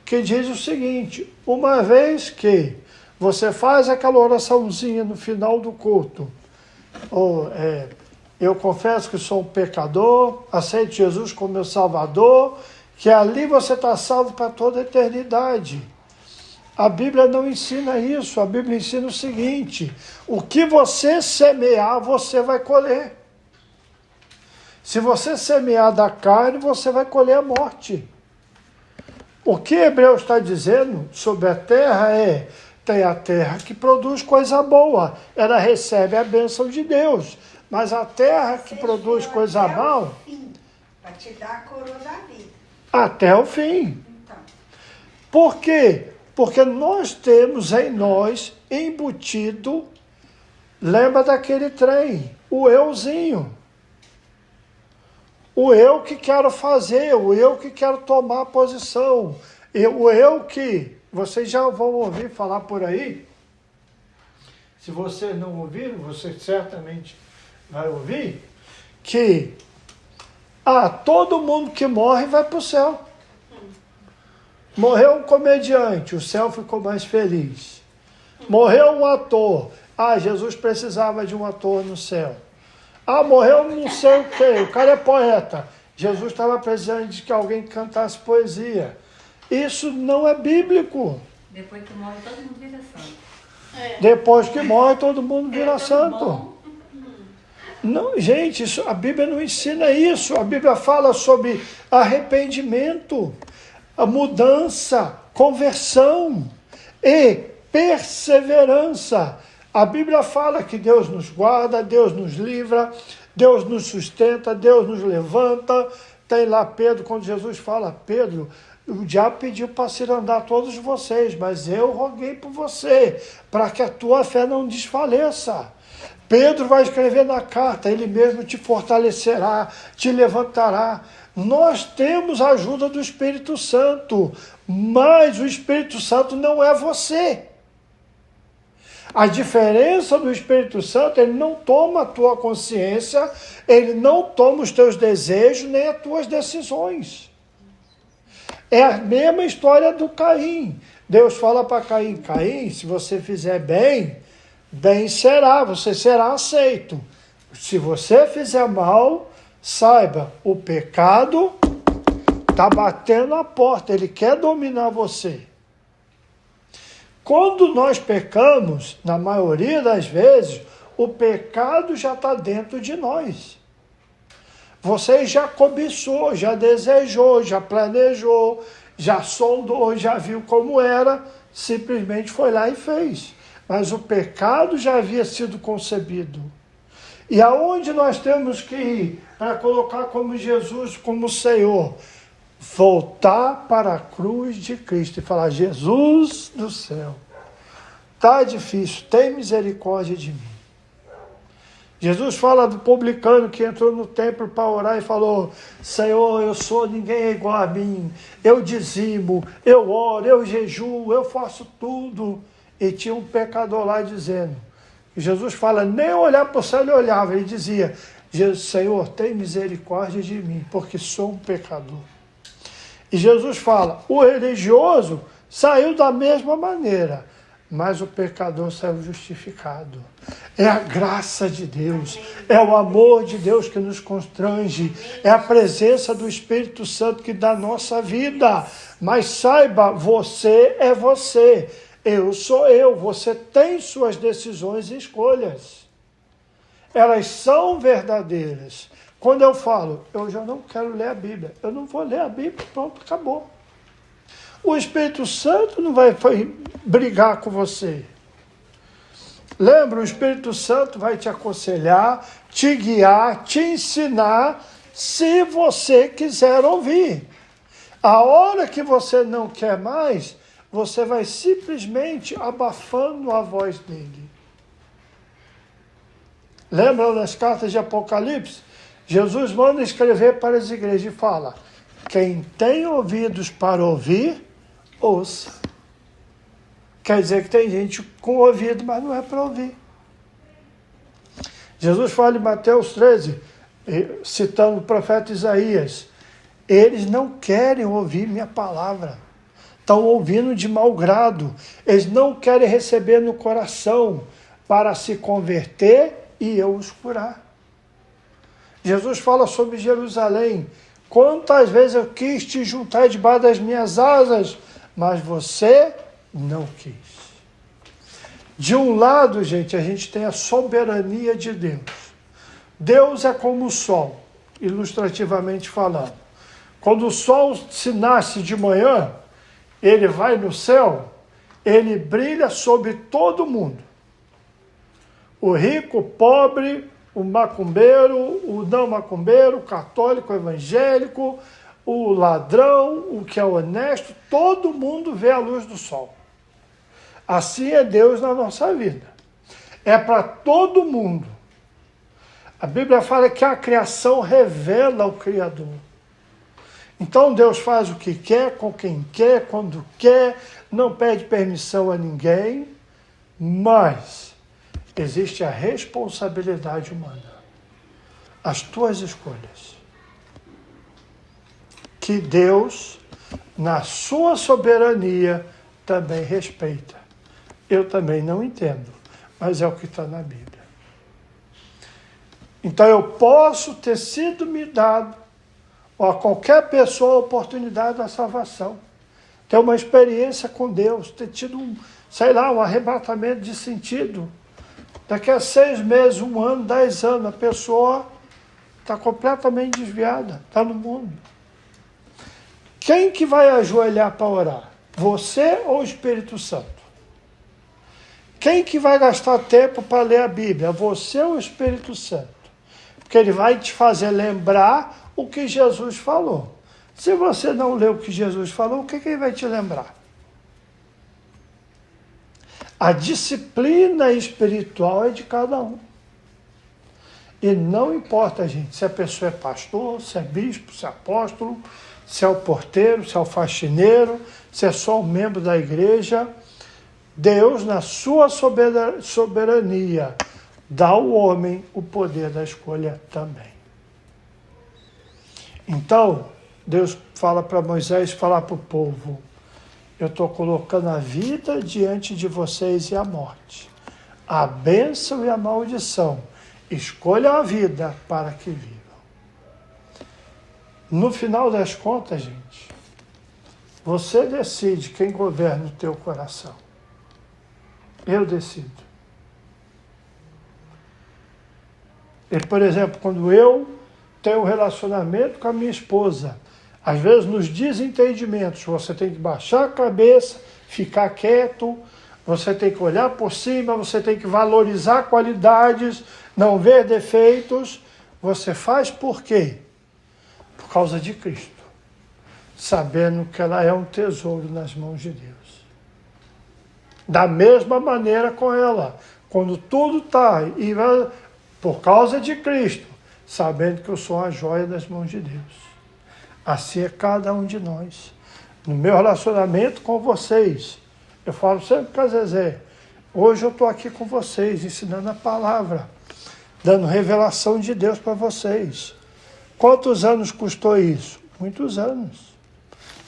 Que diz o seguinte, uma vez que você faz aquela oraçãozinha no final do culto, eu confesso que sou um pecador, aceito Jesus como meu Salvador, que ali você está salvo para toda a eternidade. A Bíblia não ensina isso, a Bíblia ensina o seguinte, o que você semear, você vai colher. Se você semear da carne, você vai colher a morte. O que Hebreus está dizendo sobre a terra é Tem a terra que produz coisa boa, ela recebe a bênção de Deus. Mas a terra que produz coisa mal, para te dar a coroa da vida. até o fim. Então, Por quê? Porque nós temos em nós embutido, lembra daquele trem, o euzinho. O eu que quero fazer, o eu que quero tomar posição, o eu que, vocês já vão ouvir falar por aí, se vocês não ouviram, vocês certamente vão ouvir, que todo mundo que morre vai para o céu. Morreu um comediante, o céu ficou mais feliz. Morreu um ator, Jesus precisava de um ator no céu. Morreu não sei o quê, o cara é poeta. Jesus estava precisando de que alguém cantasse poesia. Isso não é bíblico. depois que morre, todo mundo vira santo. Depois que morre, todo mundo vira santo. Não, gente, a Bíblia não ensina isso. A Bíblia fala sobre arrependimento, a mudança, conversão e perseverança. A Bíblia fala que Deus nos guarda, Deus nos livra, Deus nos sustenta, Deus nos levanta. Tem lá Pedro, quando Jesus fala, Pedro, o diabo pediu para cirandar todos vocês, mas eu roguei por você, para que a tua fé não desfaleça. Pedro vai escrever na carta, ele mesmo te fortalecerá, te levantará. Nós temos a ajuda do Espírito Santo, mas o Espírito Santo não é você. A diferença do Espírito Santo, ele não toma a tua consciência, ele não toma os teus desejos, nem as tuas decisões. É a mesma história do Caim. Deus fala para Caim, Caim, se você fizer bem, bem será, você será aceito. Se você fizer mal, saiba, o pecado está batendo a porta, ele quer dominar você. Quando nós pecamos, na maioria das vezes, o pecado já está dentro de nós. Você já cobiçou, já desejou, já planejou, já sondou, já viu como era, simplesmente foi lá e fez. Mas o pecado já havia sido concebido. E aonde nós temos que ir para colocar como Jesus, como Senhor? Voltar para a cruz de Cristo e falar, Jesus do céu, está difícil, tem misericórdia de mim. Jesus fala do publicano que entrou no templo para orar e falou, Senhor, ninguém é igual a mim, eu dizimo, eu oro, eu jejuo, eu faço tudo. E tinha um pecador lá dizendo, Jesus fala, nem olhar para o céu ele olhava, ele dizia, Senhor, tem misericórdia de mim, porque sou um pecador. E Jesus fala, o religioso saiu da mesma maneira, mas o pecador saiu justificado. É a graça de Deus, é o amor de Deus que nos constrange, é a presença do Espírito Santo que dá nossa vida. Mas saiba, você é você, eu sou eu, você tem suas decisões e escolhas. Elas são verdadeiras. Quando eu falo, eu já não quero ler a Bíblia, eu não vou ler a Bíblia, pronto, acabou. O Espírito Santo não vai brigar com você. Lembra, o Espírito Santo vai te aconselhar, te guiar, te ensinar, se você quiser ouvir. A hora que você não quer mais, você vai simplesmente abafando a voz dele. Lembra nas cartas de Apocalipse? Jesus manda escrever para as igrejas e fala, quem tem ouvidos para ouvir, ouça. Quer dizer que tem gente com ouvido, mas não é para ouvir. Jesus fala em Mateus 13, citando o profeta Isaías, eles não querem ouvir minha palavra, estão ouvindo de mau grado, eles não querem receber no coração para se converter e eu os curar. Jesus fala sobre Jerusalém, quantas vezes eu quis te juntar debaixo das minhas asas, mas você não quis. De um lado, gente, a gente tem a soberania de Deus. Deus é como o sol, ilustrativamente falando. Quando o sol se nasce de manhã, ele vai no céu, ele brilha sobre todo mundo. O rico, o pobre, o macumbeiro, o não macumbeiro, o católico, o evangélico, o ladrão, o que é honesto, todo mundo vê a luz do sol. Assim é Deus na nossa vida. É para todo mundo. A Bíblia fala que a criação revela o Criador. Então Deus faz o que quer, com quem quer, quando quer, não pede permissão a ninguém, mas existe a responsabilidade humana. As tuas escolhas. Que Deus, na sua soberania, também respeita. Eu também não entendo, mas é o que está na Bíblia. Então eu posso ter sido me dado, ou a qualquer pessoa, a oportunidade da salvação. Ter uma experiência com Deus, ter tido um arrebatamento de sentido. Daqui a 6 meses, 1 ano, 10 anos, a pessoa está completamente desviada, está no mundo. Quem que vai ajoelhar para orar? Você ou o Espírito Santo? Quem que vai gastar tempo para ler a Bíblia? Você ou o Espírito Santo? Porque ele vai te fazer lembrar o que Jesus falou. Se você não lê o que Jesus falou, o que ele vai te lembrar? A disciplina espiritual é de cada um. E não importa, gente, se a pessoa é pastor, se é bispo, se é apóstolo, se é o porteiro, se é o faxineiro, se é só um membro da igreja. Deus, na sua soberania, dá ao homem o poder da escolha também. Então, Deus fala para Moisés falar para o povo: eu estou colocando a vida diante de vocês e a morte, a bênção e a maldição. Escolham a vida para que vivam. No final das contas, gente, você decide quem governa o teu coração. Eu decido. E, por exemplo, quando eu tenho um relacionamento com a minha esposa, às vezes nos desentendimentos, você tem que baixar a cabeça, ficar quieto, você tem que olhar por cima, você tem que valorizar qualidades, não ver defeitos. Você faz por quê? Por causa de Cristo, sabendo que ela é um tesouro nas mãos de Deus. Da mesma maneira com ela, quando tudo está, por causa de Cristo, sabendo que eu sou uma joia nas mãos de Deus. Assim é cada um de nós. No meu relacionamento com vocês, eu falo sempre com a Zezé, hoje eu estou aqui com vocês, ensinando a palavra, dando revelação de Deus para vocês. Quantos anos custou isso? Muitos anos.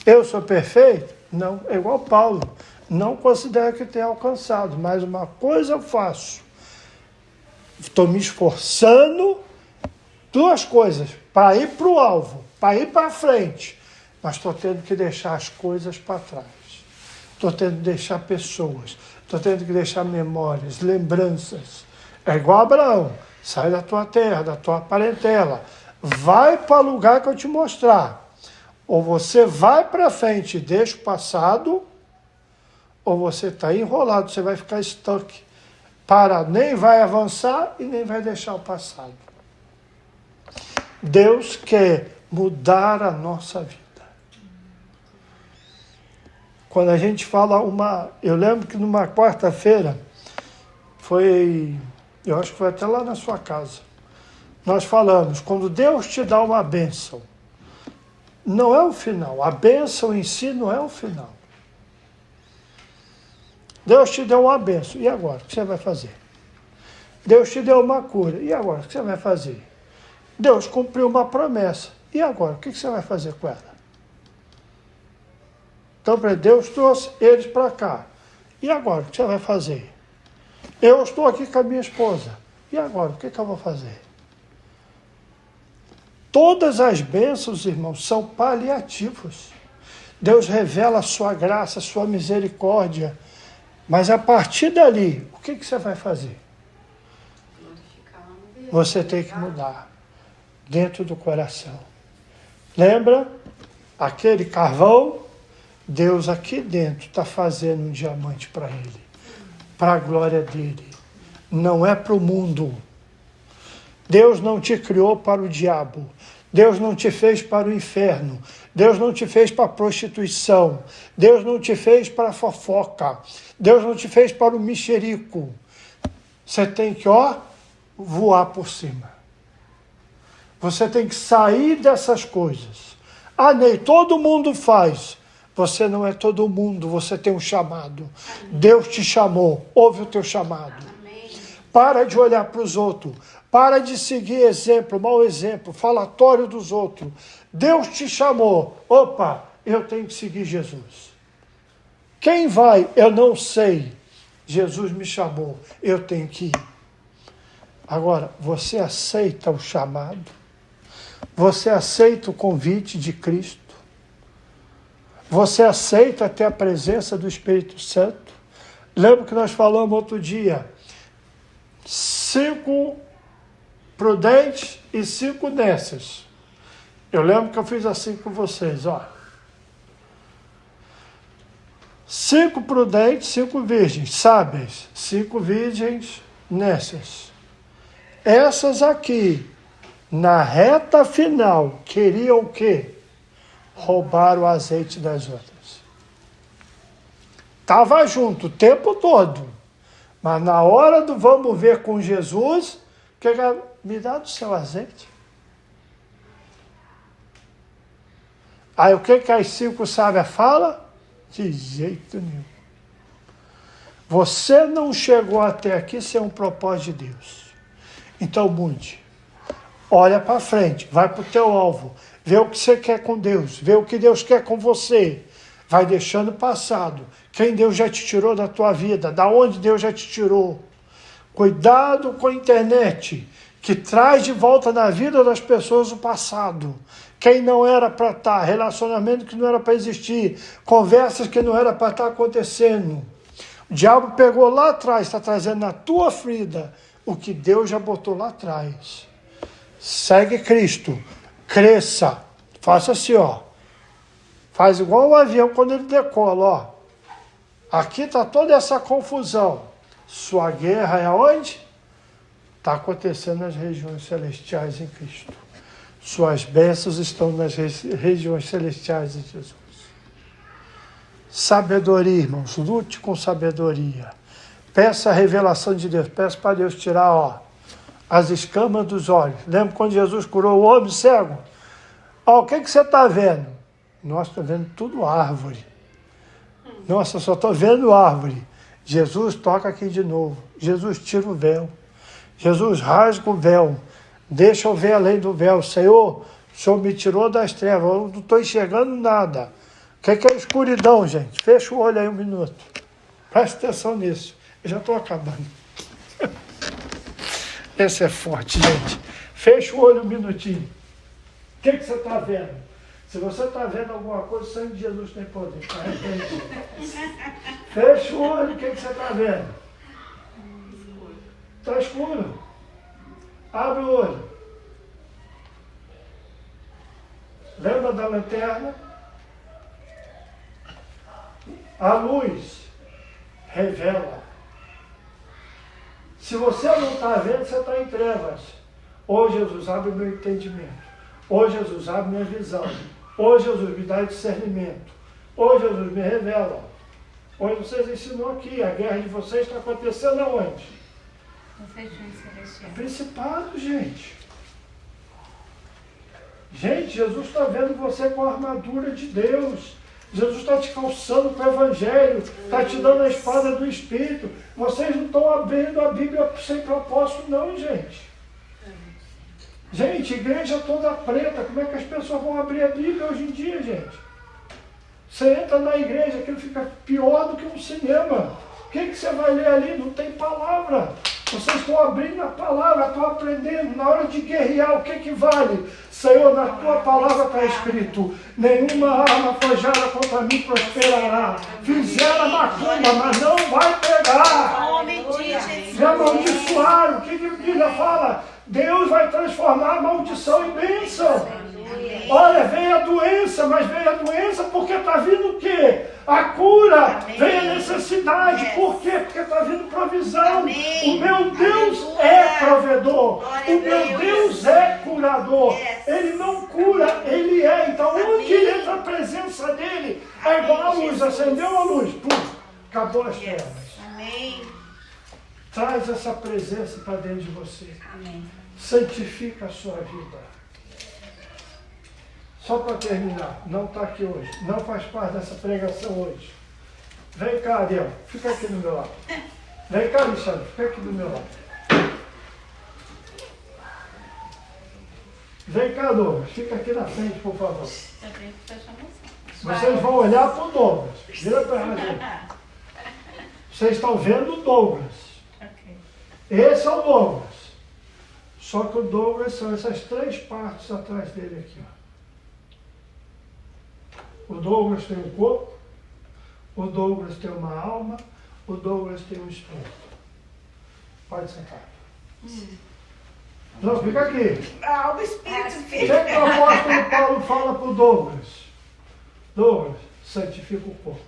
Eu sou perfeito? Não, é igual Paulo. Não considero que tenha alcançado, mas uma coisa eu faço. Estou me esforçando, 2 coisas, para ir para o alvo, para ir para frente, mas estou tendo que deixar as coisas para trás. Estou tendo que deixar pessoas, estou tendo que deixar memórias, lembranças. É igual Abraão, sai da tua terra, da tua parentela, vai para o lugar que eu te mostrar. Ou você vai para frente e deixa o passado, ou você está enrolado, você vai ficar stuck. Nem vai avançar e nem vai deixar o passado. Deus quer mudar a nossa vida. Quando a gente fala eu lembro que numa quarta-feira, eu acho que foi até lá na sua casa, nós falamos, quando Deus te dá uma bênção, não é o final, a bênção em si não é o final. Deus te deu uma bênção, e agora? O que você vai fazer? Deus te deu uma cura, e agora? O que você vai fazer? Deus cumpriu uma promessa, e agora? O que você vai fazer com ela? Então, Deus trouxe eles para cá, e agora? O que você vai fazer? Eu estou aqui com a minha esposa, e agora? O que eu vou fazer? Todas as bênçãos, irmãos, são paliativos. Deus revela a sua graça, a sua misericórdia. Mas a partir dali, o que você vai fazer? Você tem que mudar dentro do coração. Lembra? Aquele carvão Deus aqui dentro está fazendo um diamante para ele, para a glória dele. Não é para o mundo. Deus não te criou para o diabo. Deus não te fez para o inferno. Deus não te fez para a prostituição. Deus não te fez para a fofoca. Deus não te fez para o mexerico. Você tem que, voar por cima. Você tem que sair dessas coisas. Ney, todo mundo faz. Você não é todo mundo, você tem um chamado. Deus te chamou, ouve o teu chamado. Para de olhar para os outros. Para de seguir exemplo, mau exemplo, falatório dos outros. Deus te chamou. Opa, eu tenho que seguir Jesus. Quem vai? Eu não sei. Jesus me chamou, eu tenho que ir. Agora, você aceita o chamado? Você aceita o convite de Cristo? Você aceita ter a presença do Espírito Santo? Lembra que nós falamos outro dia? 5 prudentes e 5 nécias. Eu lembro que eu fiz assim com vocês, 5 prudentes, 5 virgens sábias, 5 virgens nécias. Essas aqui, na reta final, queriam o quê? Roubar o azeite das outras. Estava junto o tempo todo. Mas na hora do vamos ver com Jesus, me dá do seu azeite. Aí o que as 5 sábias falam? De jeito nenhum. Você não chegou até aqui sem um propósito de Deus. Então mude. Olha para frente, vai para o teu alvo. Vê o que você quer com Deus, vê o que Deus quer com você. Vai deixando o passado. Quem Deus já te tirou da tua vida, da onde Deus já te tirou. Cuidado com a internet, que traz de volta na vida das pessoas o passado. Quem não era para estar, relacionamento que não era para existir, conversas que não era para estar acontecendo. O diabo pegou lá atrás, está trazendo na tua vida o que Deus já botou lá atrás. Segue Cristo, cresça, faça assim, faz igual o avião quando ele decola, Aqui está toda essa confusão. Sua guerra é onde? Está acontecendo nas regiões celestiais em Cristo. Suas bênçãos estão nas regiões celestiais em Jesus. Sabedoria, irmãos, lute com sabedoria. Peça a revelação de Deus, peça para Deus tirar, as escamas dos olhos. Lembra quando Jesus curou o homem cego? O que você está vendo? Nossa, estou vendo tudo árvore. Nossa, só estou vendo árvore. Jesus toca aqui de novo. Jesus tira o véu. Jesus rasga o véu. Deixa eu ver além do véu. Senhor, o Senhor me tirou das trevas. Eu não estou enxergando nada. O que é escuridão, gente? Fecha o olho aí um minuto. Presta atenção nisso. Eu já estou acabando. Esse é forte, gente. Fecha o olho um minutinho. O que você está vendo? Se você está vendo alguma coisa, o sangue de Jesus tem poder. Arrepende. Fecha o olho. O que você está vendo? Está escuro. Abre o olho. Lembra da lanterna? A luz revela. Se você não está vendo, você está em trevas. Ô Jesus, abre o meu entendimento. Ô Jesus, abre minha visão. Ô Jesus, me dá discernimento. Ô Jesus, me revela. Hoje vocês ensinam aqui, a guerra de vocês está acontecendo aonde? Nas regiões celestiais. Principado, gente. Gente, Jesus está vendo você com a armadura de Deus. Jesus está te calçando com o Evangelho, está te dando a espada do Espírito. Vocês não estão abrindo a Bíblia sem propósito, não, gente. Gente, igreja toda preta, como é que as pessoas vão abrir a Bíblia hoje em dia, gente? Você entra na igreja, aquilo fica pior do que um cinema. O que você vai ler ali? Não tem palavra. Vocês estão abrindo a palavra, estão aprendendo. Na hora de guerrear, o que vale? Senhor, na tua palavra está escrito: nenhuma arma forjada contra mim prosperará. Fizeram a macumba, mas não vai pegar. Me amaldiçoaram. O que a Bíblia fala? Deus vai transformar a maldição em bênção. Olha, veio a doença, mas veio a doença porque está vindo o quê? A cura, veio a necessidade. Por quê? Porque está vindo provisão. O meu Deus é provedor. O meu Deus é curador. Ele não cura, Ele é. Então, onde entra a presença dEle, é igual a luz. Acendeu a luz, pum, acabou as trevas. Amém. Traz essa presença para dentro de você. Amém. Santifica a sua vida. Só para terminar, não está aqui hoje, não faz parte dessa pregação hoje. Vem cá, Ariel, fica aqui do meu lado. Vem cá, Alexandre, fica aqui do meu lado. Vem cá, Douglas, fica aqui na frente, por favor. Vocês vão olhar para o Douglas. Vira para a Vocês estão vendo o Douglas. Esse é o Douglas. Só que o Douglas são essas três partes atrás dele aqui. Ó. O Douglas tem um corpo, o Douglas tem uma alma, o Douglas tem um espírito. Pode sentar. Não, fica aqui. Alma, espírito, O que é o apóstolo Paulo fala para o Douglas? Douglas, santifica o corpo.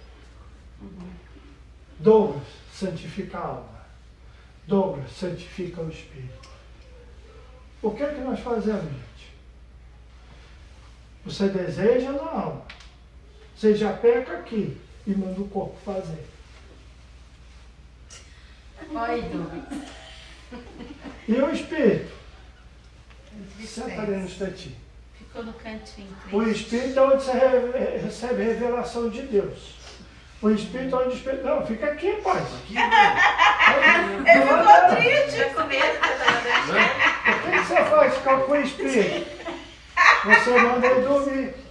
Douglas, santifica a alma. Douglas, santifica o espírito. O que é que nós fazemos, gente? Você deseja na alma. Você já peca aqui e manda o corpo fazer. Oi, Douglas. E o espírito? Senta ali no instantinho. Ficou no cantinho. O espírito é onde você recebe a revelação de Deus. O espírito é onde o espírito... Não, fica aqui, pai. Ele ficou triste. Com medo, O que você faz com o espírito? Você manda ele dormir.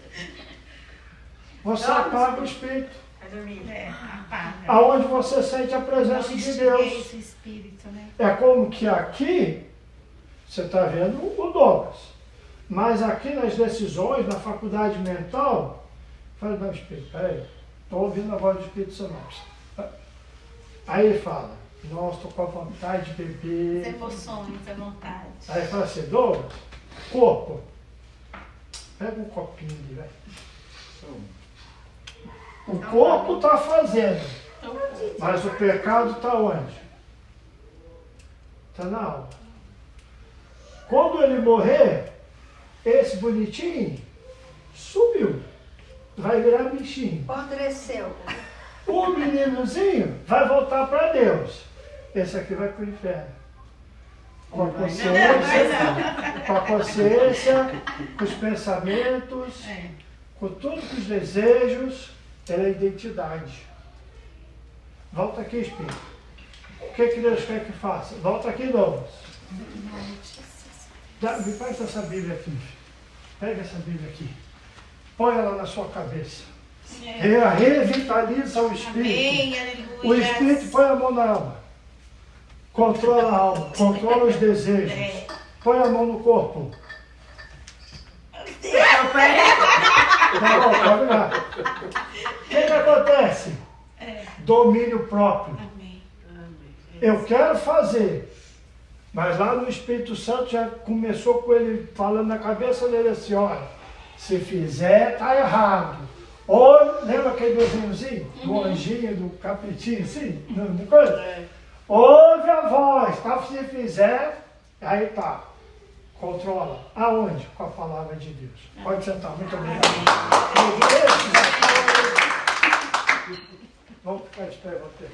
Você apaga o espírito. vai dormir. Apaga. Aonde você sente a presença de Deus. Esse espírito, né? É como que aqui, você está vendo o Douglas. Mas aqui nas decisões, na faculdade mental, fala, não, espírito, peraí, estou ouvindo a voz do Espírito Santo. Aí ele fala, nossa, estou com a vontade de beber. As emoções, a vontade. Aí ele fala assim, Douglas, corpo, pega um copinho ali, velho. O corpo está fazendo, mas o pecado está onde? Está na alma. Quando ele morrer, esse bonitinho sumiu. Vai virar bichinho. Apodreceu. O meninozinho vai voltar para Deus. Esse aqui vai para o inferno. Com a consciência, com os pensamentos, com tudo que os desejos, é a identidade. Volta aqui, Espírito. O que Deus quer que faça? Volta aqui, Douglas. Me passa essa Bíblia aqui. Pega essa Bíblia aqui. Põe ela na sua cabeça. Revitaliza o Espírito. Amém, aleluia. O Espírito põe a mão na alma. Controla a alma. Controla os desejos. Põe a mão no corpo. Não, pode lá. O que acontece? Domínio próprio. Eu quero fazer. Mas lá no Espírito Santo já começou com ele falando na cabeça dele assim, olha, se fizer, tá errado. Ou, lembra aquele desenhozinho? Do anjinho, do capritinho, assim? Não coisa? Ouve a voz, tá? Se fizer, aí tá. Controla. Aonde? Com a palavra de Deus. Pode sentar. Muito obrigado. Vamos ficar de pé, vou ter.